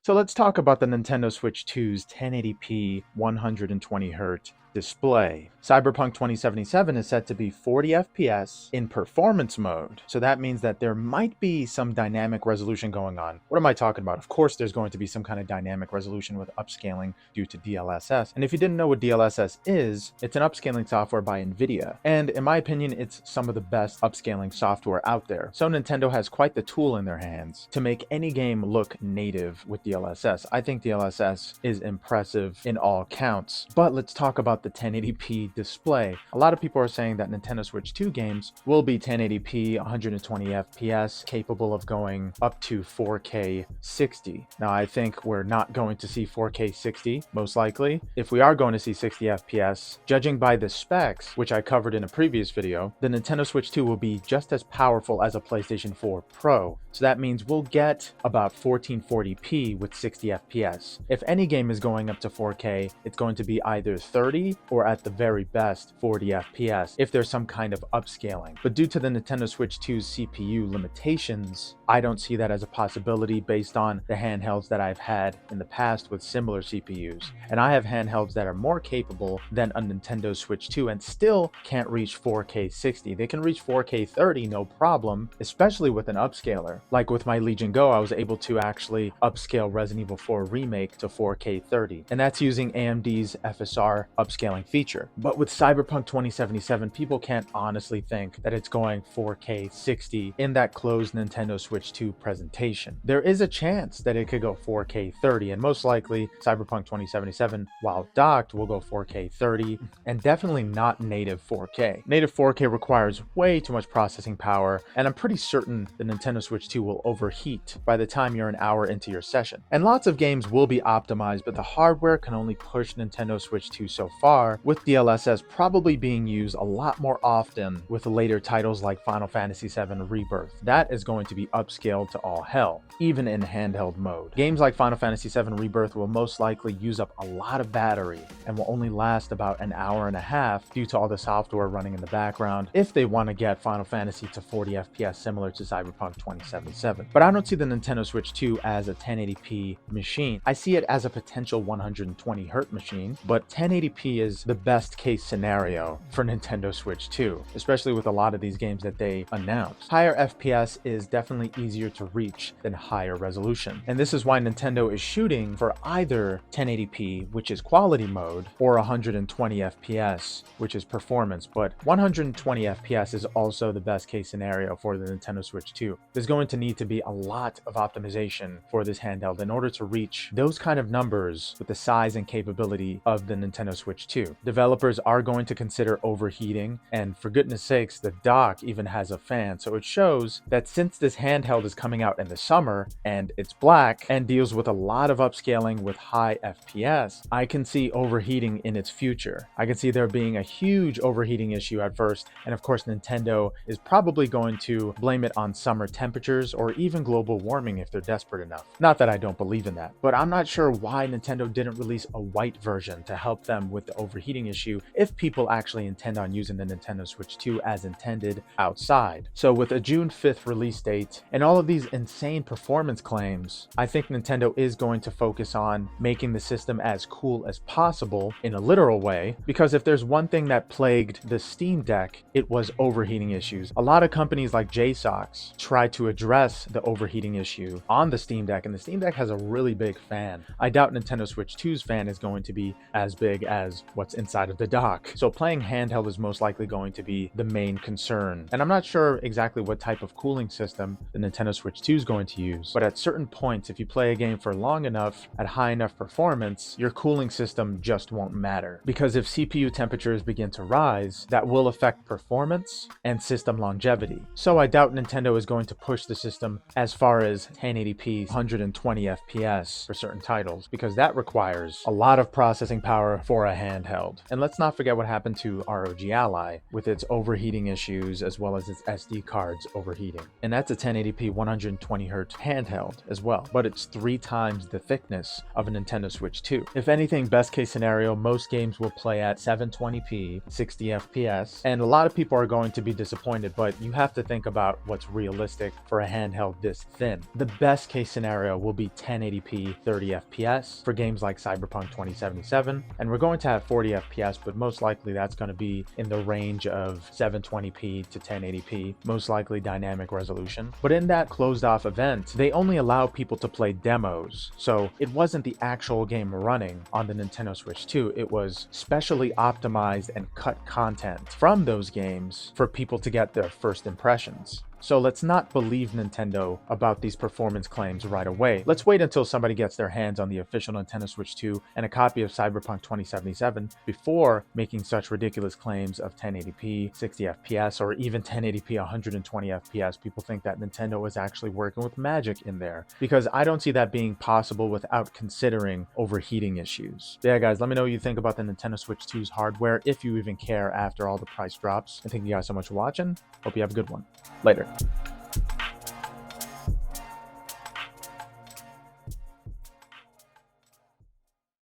So let's talk about the Nintendo Switch 2's 1080p 120Hz display. Cyberpunk 2077 is set to be 40 FPS in performance mode. So that means that there might be some dynamic resolution going on. What am I talking about? Of course, there's going to be some kind of dynamic resolution with upscaling due to DLSS. And if you didn't know what DLSS is, it's an upscaling software by NVIDIA. And in my opinion, it's some of the best upscaling software out there. So Nintendo has quite the tool in their hands to make any game look native with DLSS. I think DLSS is impressive in all counts. But let's talk about the 1080p display. A lot of people are saying that Nintendo Switch 2 games will be 1080p 120 FPS, capable of going up to 4K 60. Now I think we're not going to see 4K 60 most likely. If we are going to see 60 FPS, judging by the specs, which I covered in a previous video, the Nintendo Switch 2 will be just as powerful as a PlayStation 4 Pro. So that means we'll get about 1440p with 60 FPS. If any game is going up to 4K, it's going to be either 30 or at the very best 40 FPS if there's some kind of upscaling. But due to the Nintendo Switch 2's CPU limitations, I don't see that as a possibility based on the handhelds that I've had in the past with similar CPUs. And I have handhelds that are more capable than a Nintendo Switch 2 and still can't reach 4K 60. They can reach 4K 30 no problem, especially with an upscaler. Like with my Legion Go, I was able to actually upscale Resident Evil 4 Remake to 4K 30. And that's using AMD's FSR upscaling feature. But with Cyberpunk 2077, people can't honestly think that it's going 4K 60 in that closed Nintendo Switch 2 presentation. There is a chance that it could go 4K 30, and most likely Cyberpunk 2077, while docked, will go 4K 30, and definitely not native 4K. Native 4K requires way too much processing power, and I'm pretty certain the Nintendo Switch 2 will overheat by the time you're an hour into your session. And lots of games will be optimized, but the hardware can only push Nintendo Switch 2 so far, with DLSS probably being used a lot more often with later titles like Final Fantasy VII Rebirth. That is going to be upscaled to all hell, even in handheld mode. Games like Final Fantasy VII Rebirth will most likely use up a lot of battery and will only last about an hour and a half due to all the software running in the background if they want to get Final Fantasy to 40 FPS similar to Cyberpunk 2077. But I don't see the Nintendo Switch 2 as a 1080p machine. I see it as a potential 120Hz machine, but 1080p is the best case scenario for Nintendo Switch 2, especially with a lot of these games that they announced. Higher FPS is definitely easier to reach than higher resolution, and this is why Nintendo is shooting for either 1080p, which is quality mode, or 120 FPS, which is performance. But 120 FPS is also the best case scenario for the Nintendo Switch 2. There's going to need to be a lot of optimization for this handheld in order to reach those kind of numbers with the size and capability of the Nintendo Switch 2. Developers are going to consider overheating, and for goodness sakes, the dock even has a fan, so it shows that since this handheld is coming out in the summer and it's black and deals with a lot of upscaling with high FPS, I can see overheating in its future. I can see there being a huge overheating issue at first, and of course Nintendo is probably going to blame it on summer temperatures or even global warming if they're desperate enough. Not that I don't believe in that, but I'm not sure why Nintendo didn't release a white version to help them with the overheating issue if people actually intend on using the Nintendo Switch 2 as intended outside. So with a June 5th release date and all of these insane performance claims, I think Nintendo is going to focus on making the system as cool as possible in a literal way, because if there's one thing that plagued the Steam Deck, it was overheating issues. A lot of companies like JSOX try to address the overheating issue on the Steam Deck, and the Steam Deck has a really big fan. I doubt Nintendo Switch 2's fan is going to be as big as what's inside of the dock. So playing handheld is most likely going to be the main concern. And I'm not sure exactly what type of cooling system the Nintendo Switch 2 is going to use, but at certain points, if you play a game for long enough at high enough performance, your cooling system just won't matter. Because if CPU temperatures begin to rise, that will affect performance and system longevity. So I doubt Nintendo is going to push the system as far as 1080p 120 FPS for certain titles, because that requires a lot of processing power for a handheld. And let's not forget what happened to ROG Ally with its overheating issues as well as its SD cards overheating. And that's a 1080p 120Hz handheld as well, but it's 3 times the thickness of a Nintendo Switch 2. If anything, best case scenario, most games will play at 720p 60 FPS, and a lot of people are going to be disappointed, but you have to think about what's realistic for a handheld this thin. The best case scenario will be 1080p 30 FPS for games like Cyberpunk 2077, and we're going to have 40 FPS, but most likely that's going to be in the range of 720p to 1080p, most likely dynamic resolution. But in that closed off event, they only allow people to play demos, so it wasn't the actual game running on the Nintendo Switch 2, it was specially optimized and cut content from those games for people to get their first impressions. So let's not believe Nintendo about these performance claims right away. Let's wait until somebody gets their hands on the official Nintendo Switch 2 and a copy of Cyberpunk 2077 before making such ridiculous claims of 1080p, 60 FPS, or even 1080p, 120 FPS. People think that Nintendo is actually working with magic in there, because I don't see that being possible without considering overheating issues. Yeah, guys, let me know what you think about the Nintendo Switch 2's hardware, if you even care after all the price drops. And thank you guys so much for watching. Hope you have a good one. Later.